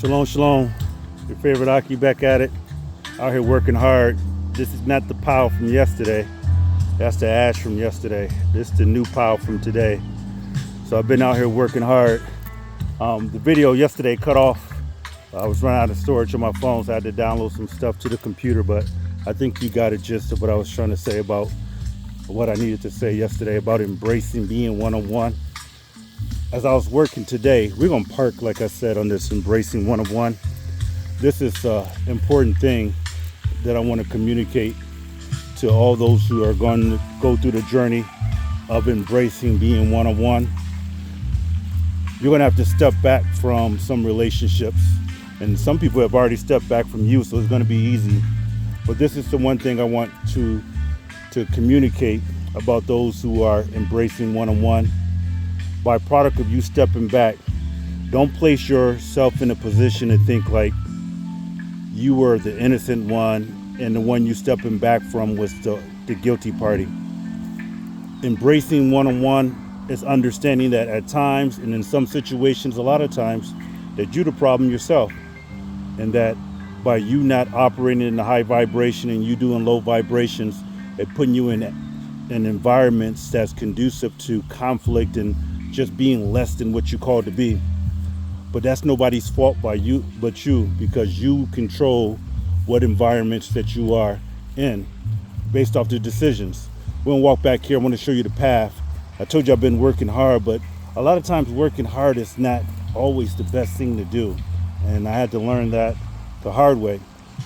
Shalom, shalom. Your favorite Aki back at it. Out here working hard. This is not the pile from yesterday. That's the ash from yesterday. This is the new pile from today. So I've been out here working hard. The video yesterday cut off. I was running out of storage on my phone, so I had to download some stuff to the computer, but I think you got a gist of what I was trying to say about what I needed to say yesterday about embracing being one-on-one. As I was working today, we're gonna park, like I said, on this embracing one-on-one. This is an important thing that I want to communicate to all those who are going to go through the journey of embracing being one-on-one. You're gonna have to step back from some relationships, and some people have already stepped back from you, so it's gonna be easy. But this is the one thing I want to communicate about those who are embracing one-on-one. Byproduct of you stepping back, don't place yourself in a position to think like you were the innocent one and the one you stepping back from was the guilty party. Embracing one-on-one is understanding that at times, and in some situations, a lot of times, that you're the problem yourself, and that by you not operating in the high vibration and you doing low vibrations, it putting you in environments that's conducive to conflict and just being less than what you called to be. But that's nobody's fault but you, because you control what environments that you are in based off the decisions. We're gonna walk back here. I want to show you the path. I told you I've been working hard, but a lot of times working hard is not always the best thing to do. And I had to learn that the hard way.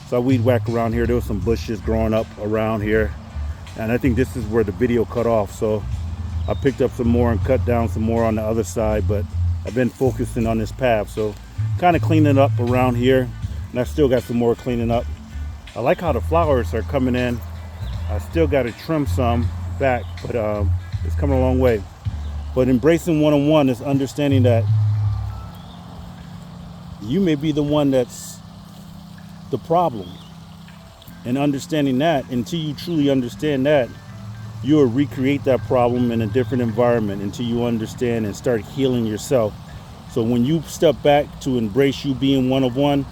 So I weed whack around here. There was some bushes growing up around here. And I think this is where the video cut off. So I picked up some more and cut down some more on the other side, but I've been focusing on this path. So kind of cleaning up around here, and I still got some more cleaning up. I like how the flowers are coming in. I still got to trim some back, but it's coming a long way. But embracing one-on-one is understanding that you may be the one that's the problem. And understanding that, until you truly understand that, you'll recreate that problem in a different environment until you understand and start healing yourself. So when you step back to embrace you being one-on-one,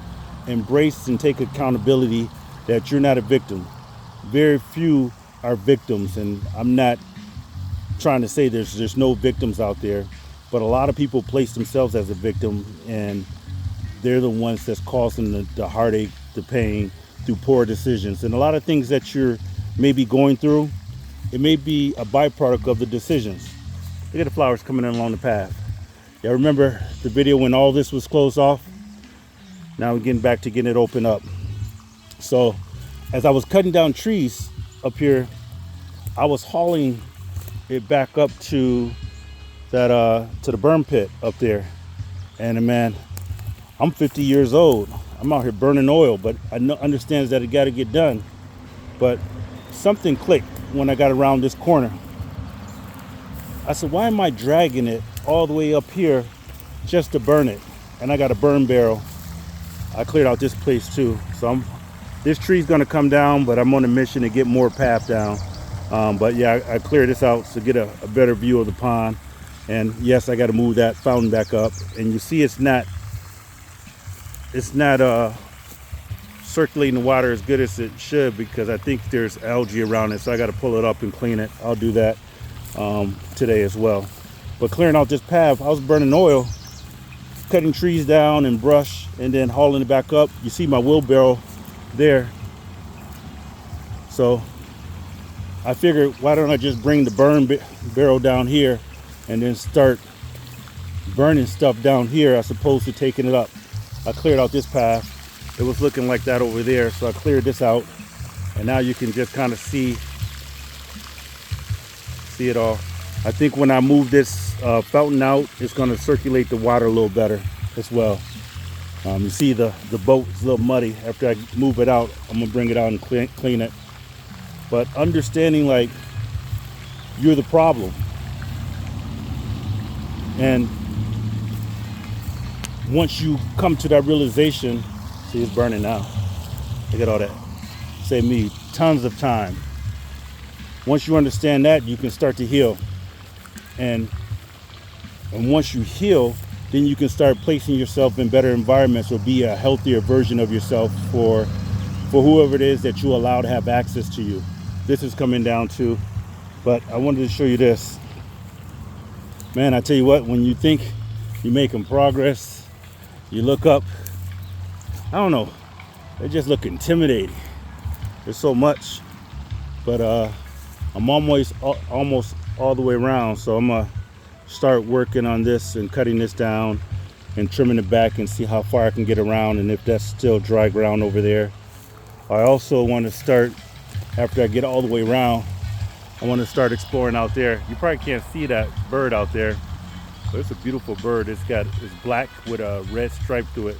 embrace and take accountability that you're not a victim. Very few are victims, and I'm not trying to say there's no victims out there, but a lot of people place themselves as a victim, and they're the ones that's causing the heartache, the pain through poor decisions. And a lot of things that you're maybe going through, it may be a byproduct of the decisions. Look at the flowers coming in along the path. Yeah, remember the video when all this was closed off? Now we're getting back to getting it open up. So as I was cutting down trees up here, I was hauling it back up to that to the burn pit up there. And man, I'm 50 years old. I'm out here burning oil, but I understand that it got to get done. But something clicked when I got around this corner. I said, why am I dragging it all the way up here just to burn it? And I got a burn barrel. I cleared out this place too. So this tree's gonna come down, but I'm on a mission to get more path down. But yeah, I cleared this out to get a better view of the pond. And yes, I got to move that fountain back up. And you see it's not circulating the water as good as it should, because I think there's algae around it, so I got to pull it up and clean it. I'll do that today as well. But clearing out this path, I was burning oil, cutting trees down and brush, and then hauling it back up. You see my wheelbarrow there. So I figured, why don't I just bring the burn barrel down here and then start burning stuff down here as opposed to taking it up. I cleared out this path. It was looking like that over there, so I cleared this out, and now you can just kind of see it all. I think when I move this fountain out, it's going to circulate the water a little better as well. You see the boat is a little muddy. After I move it out, I'm gonna bring it out and clean it. But understanding like you're the problem, and once you come to that realization, see, it's burning now. Look at all that. Save me tons of time. Once you understand that, you can start to heal. And once you heal, then you can start placing yourself in better environments or be a healthier version of yourself for whoever it is that you allow to have access to you. This is coming down to, but I wanted to show you this. Man, I tell you what, when you think you're making progress, you look up, I don't know, they just look intimidating. There's so much, but I'm almost all the way around, so I'm gonna start working on this and cutting this down and trimming it back and see how far I can get around, and if that's still dry ground over there. I also want to start, after I get all the way around, I want to start exploring out there. You probably can't see that bird out there, but it's a beautiful bird. It's black with a red stripe through it,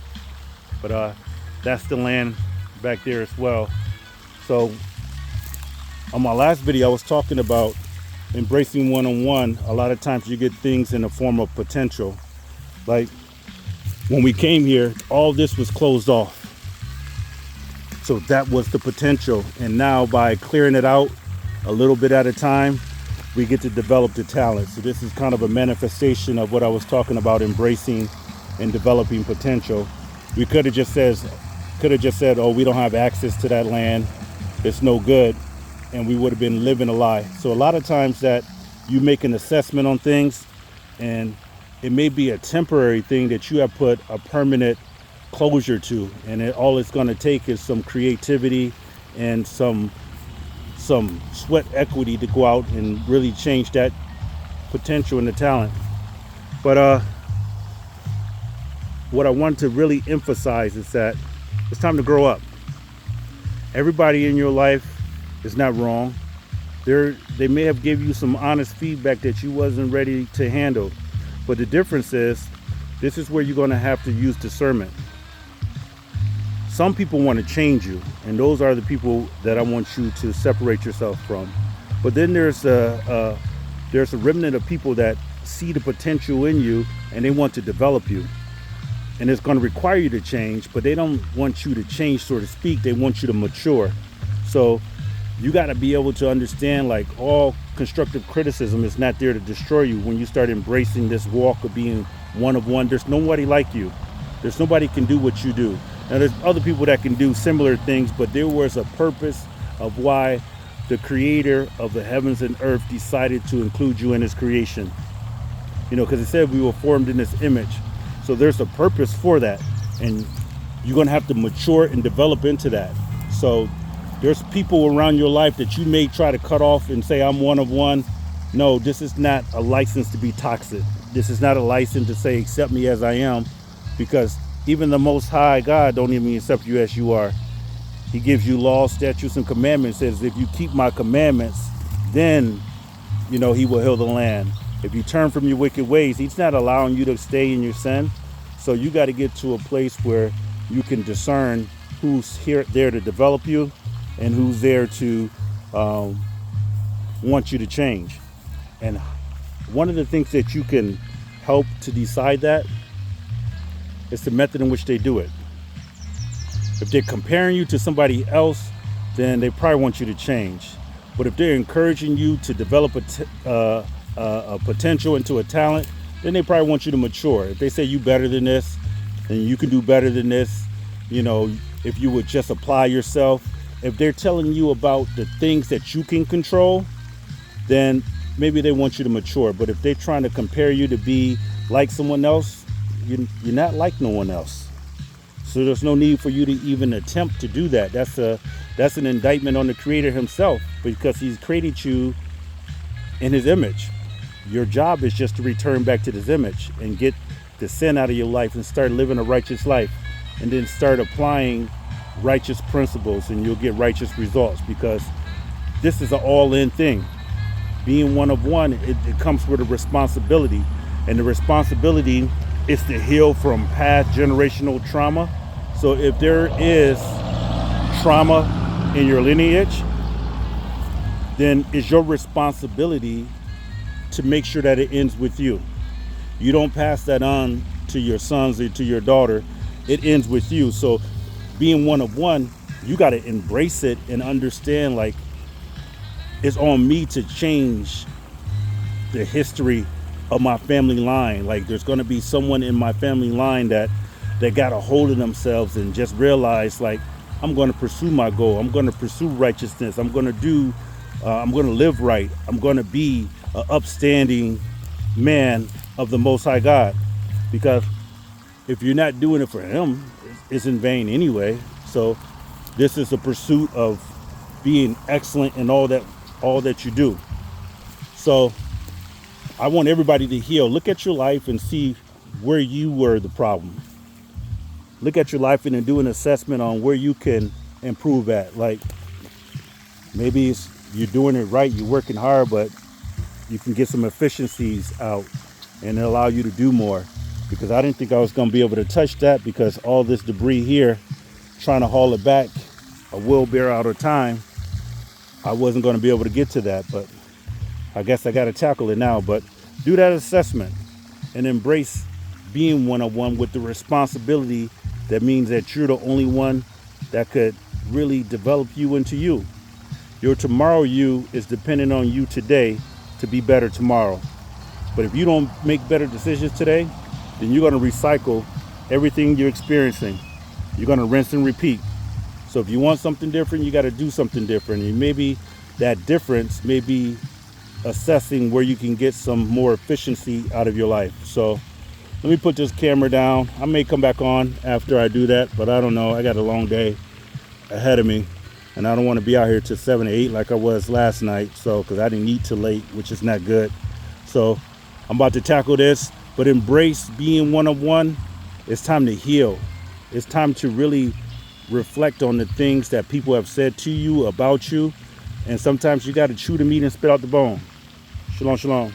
but that's the land back there as well. So on my last video I was talking about embracing one-on-one. A lot of times you get things in the form of potential. Like when we came here, all this was closed off, so that was the potential, and now by clearing it out a little bit at a time, we get to develop the talent. So this is kind of a manifestation of what I was talking about, embracing and developing potential. We could have just said, oh, we don't have access to that land, it's no good, and we would have been living a lie. So a lot of times that you make an assessment on things, and it may be a temporary thing that you have put a permanent closure to, and all it's going to take is some creativity and some sweat equity to go out and really change that potential and the talent. But what I want to really emphasize is that it's time to grow up. Everybody in your life is not wrong. They may have given you some honest feedback that you wasn't ready to handle, but the difference is, this is where you're going to have to use discernment. Some people want to change you, and those are the people that I want you to separate yourself from. But then there's a remnant of people that see the potential in you and they want to develop you. And it's going to require you to change, but they don't want you to change, so to speak. They want you to mature. So you got to be able to understand, like, all constructive criticism is not there to destroy you. When you start embracing this walk of being one of one, there's nobody like you. There's nobody can do what you do. Now there's other people that can do similar things, but there was a purpose of why the creator of the heavens and earth decided to include you in his creation. You know, because it said we were formed in this image. So there's a purpose for that, and you're going to have to mature and develop into that. So there's people around your life that you may try to cut off and say, I'm one of one. No, this is not a license to be toxic. This is not a license to say, accept me as I am, because even the Most High God don't even accept you as you are. He gives you laws, statutes, and commandments. Says, if you keep my commandments, then, you know, he will heal the land. If you turn from your wicked ways, he's not allowing you to stay in your sin. So you got to get to a place where you can discern who's there to develop you and who's there to want you to change. And one of the things that you can help to decide that is the method in which they do it. If they're comparing you to somebody else, then they probably want you to change. But if they're encouraging you to develop a potential into a talent, then they probably want you to mature. If they say you better than this and you can do better than this, you know, if you would just apply yourself. If they're telling you about the things that you can control, then maybe they want you to mature. But if they're trying to compare you to be like someone else, you're not like no one else. So there's no need for you to even attempt to do that. That's an indictment on the creator himself, because he's created you in his image. Your job is just to return back to this image and get the sin out of your life and start living a righteous life, and then start applying righteous principles, and you'll get righteous results, because this is an all-in thing. Being one of one, it comes with a responsibility, and the responsibility is to heal from past generational trauma. So if there is trauma in your lineage, then it's your responsibility to make sure that it ends with you. You don't pass that on to your sons or to your daughter. It ends with you. So being one of one, you got to embrace it and understand, like, it's on me to change the history of my family line. Like there's going to be someone in my family line that got a hold of themselves and just realized like I'm going to pursue my goal. I'm going to pursue righteousness. I'm going to live right. I'm going to be an upstanding man of the Most High God. Because if you're not doing it for Him, it's in vain anyway. So this is a pursuit of being excellent in all that you do. So I want everybody to heal. Look at your life and see where you were the problem. Look at your life and then do an assessment on where you can improve at. Like maybe you're doing it right, you're working hard, but you can get some efficiencies out and it'll allow you to do more. Because I didn't think I was going to be able to touch that because all this debris here, trying to haul it back a wheelbarrow at a time, I wasn't going to be able to get to that. But I guess I got to tackle it now. But do that assessment and embrace being one-on-one with the responsibility that means that you're the only one that could really develop you into you. Your tomorrow you is dependent on you today to be better tomorrow. But if you don't make better decisions today, then you're going to recycle everything you're experiencing. You're going to rinse and repeat. So if you want something different, you got to do something different. And maybe that difference may be assessing where you can get some more efficiency out of your life. So let me put this camera down. I may come back on after I do that, but I don't know. I got a long day ahead of me, and I don't want to be out here till 7 or 8 like I was last night. So because I didn't eat till late, which is not good. So I'm about to tackle this. But embrace being one-on-one. It's time to heal. It's time to really reflect on the things that people have said to you, about you. And sometimes you got to chew the meat and spit out the bone. Shalom, shalom.